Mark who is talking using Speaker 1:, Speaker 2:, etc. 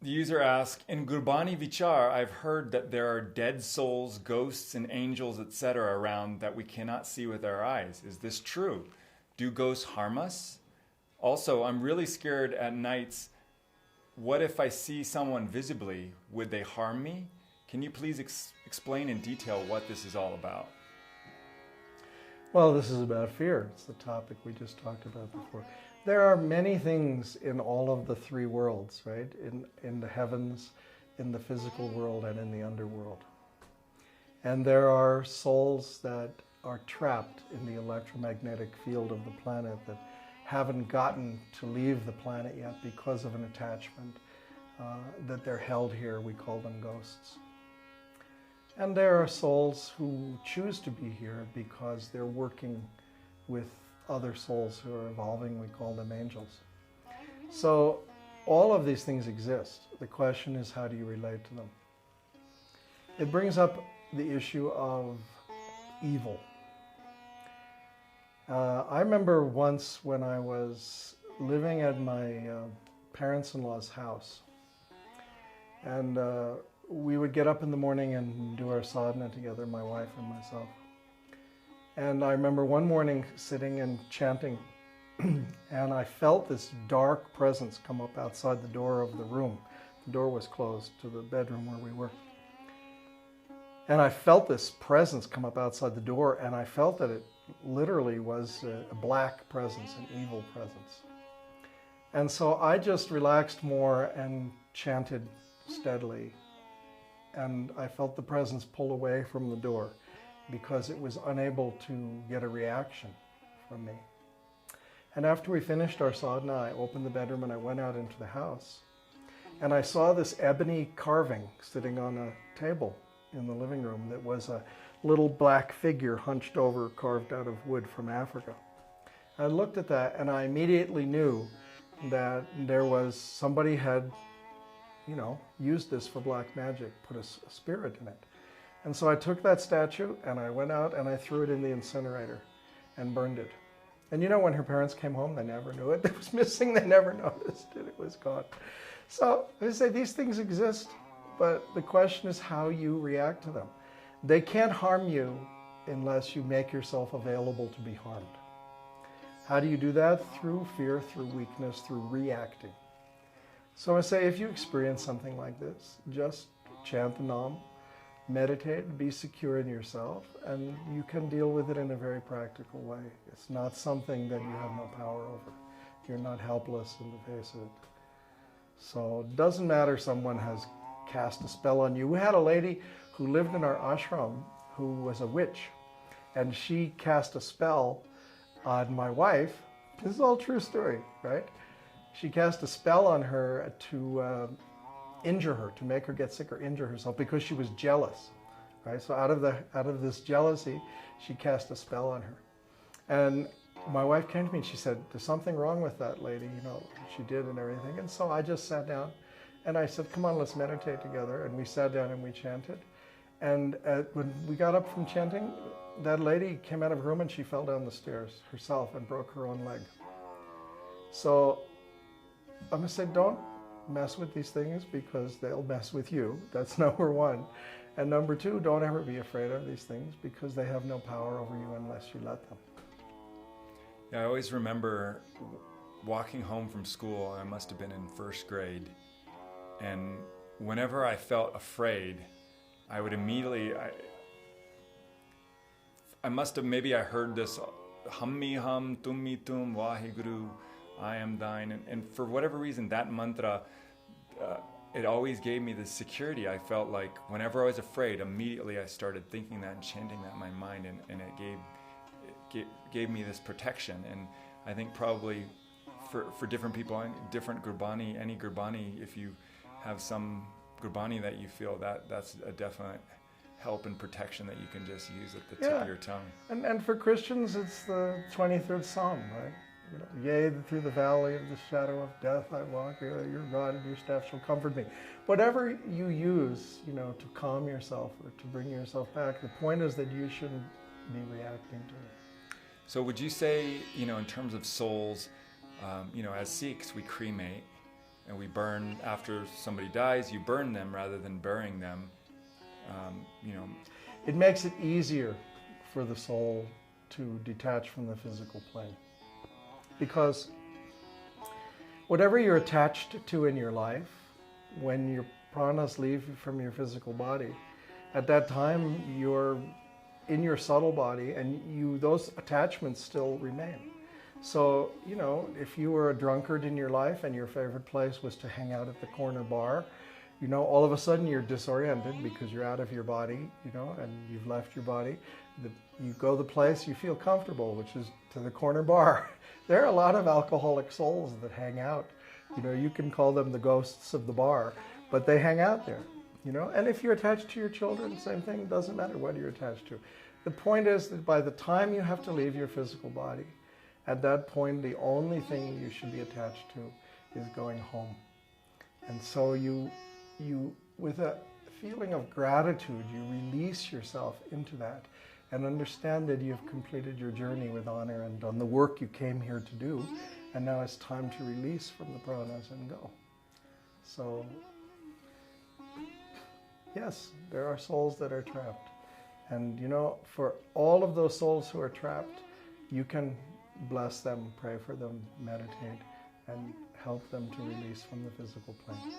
Speaker 1: The user asks, in Gurbani vichar, I've heard that there are dead souls, ghosts, and angels, etc. around that we cannot see with our eyes. Is this true? Do ghosts harm us? Also, I'm really scared at nights. What if I see someone visibly? Would they harm me? Can you please explain in detail what this is all about?
Speaker 2: Well, this is about fear. It's the topic we just talked about before. There are many things in all of the three worlds, right? In the heavens, in the physical world, and in the underworld. And there are souls that are trapped in the electromagnetic field of the planet that haven't gotten to leave the planet yet because of an attachment, that they're held here. We call them ghosts. And there are souls who choose to be here because they're working with other souls who are evolving. We call them angels. So all of these things exist. The question is, how do you relate to them? It brings up the issue of evil. I remember once when I was living at my parents-in-law's house, and we would get up in the morning and do our sadhana together, my wife and myself. And I remember one morning sitting and chanting, and I felt this dark presence come up outside the door of the room. The door was closed to the bedroom where we were. And I felt this presence come up outside the door, and I felt that it literally was a black presence, an evil presence. And so I just relaxed more and chanted steadily. And I felt the presence pull away from the door because it was unable to get a reaction from me. And after we finished our sadhana, I opened the bedroom and I went out into the house. And I saw this ebony carving sitting on a table in the living room that was a little black figure hunched over, carved out of wood from Africa. I looked at that and I immediately knew that there was somebody had, used this for black magic, put a spirit in it. And so I took that statue and I went out and I threw it in the incinerator and burned it. And when her parents came home, they never knew it. It was missing, they never noticed it, it was gone. So I say these things exist, but the question is how you react to them. They can't harm you unless you make yourself available to be harmed. How do you do that? Through fear, through weakness, through reacting. So I say if you experience something like this, just chant the Nam, meditate, be secure in yourself, and you can deal with it in a very practical way. It's not something that you have no power over. You're not helpless in the face of it. So it doesn't matter someone has cast a spell on you. We had a lady who lived in our ashram who was a witch, and she cast a spell on my wife. This is all true story, right? She cast a spell on her to injure her, to make her get sick or injure herself because she was jealous, right? So out of this jealousy, she cast a spell on her. And my wife came to me and she said, there's something wrong with that lady, she did and everything. And so I just sat down and I said, come on, let's meditate together. And we sat down and we chanted. And when we got up from chanting, that lady came out of her room and she fell down the stairs herself and broke her own leg. So I'm going to say, don't mess with these things because they'll mess with you. That's number one. And number two, don't ever be afraid of these things because they have no power over you unless you let them.
Speaker 1: Yeah, I always remember walking home from school. I must have been in first grade. And whenever I felt afraid, I would immediately, I must have, maybe I heard this, hum me hum, tum me tum, Vaheguru, I am thine. And for whatever reason, that mantra, it always gave me this security. I felt like whenever I was afraid, immediately I started thinking that and chanting that in my mind, and it gave me this protection. And I think probably for different people, different Gurbani, any Gurbani, if you have some Gurbani that you feel that's a definite help and protection that you can just use at the tip of your tongue.
Speaker 2: And for Christians, it's the 23rd Psalm, right? Yea, through the valley of the shadow of death I walk, your rod and your staff shall comfort me. Whatever you use, to calm yourself or to bring yourself back, the point is that you shouldn't be reacting to it.
Speaker 1: So would you say, in terms of souls, as Sikhs, we cremate. and we burn after somebody dies. You burn them rather than burying them. You know,
Speaker 2: it makes it easier for the soul to detach from the physical plane, because whatever you're attached to in your life, when your pranas leave from your physical body, at that time you're in your subtle body, and those attachments still remain. So, you know, if you were a drunkard in your life and your favorite place was to hang out at the corner bar, you know, all of a sudden you're disoriented because you're out of your body, you know, and you've left your body. You go the place you feel comfortable, which is to the corner bar. There are a lot of alcoholic souls that hang out. You know, you can call them the ghosts of the bar, but they hang out there, you know. And if you're attached to your children, same thing, it doesn't matter what you're attached to. The point is that by the time you have to leave your physical body, at that point, the only thing you should be attached to is going home. And so you, with a feeling of gratitude, you release yourself into that and understand that you've completed your journey with honor and done the work you came here to do. And now it's time to release from the pranas and go. So, yes, there are souls that are trapped. And, you know, for all of those souls who are trapped, you can bless them, pray for them, meditate, and help them to release from the physical plane.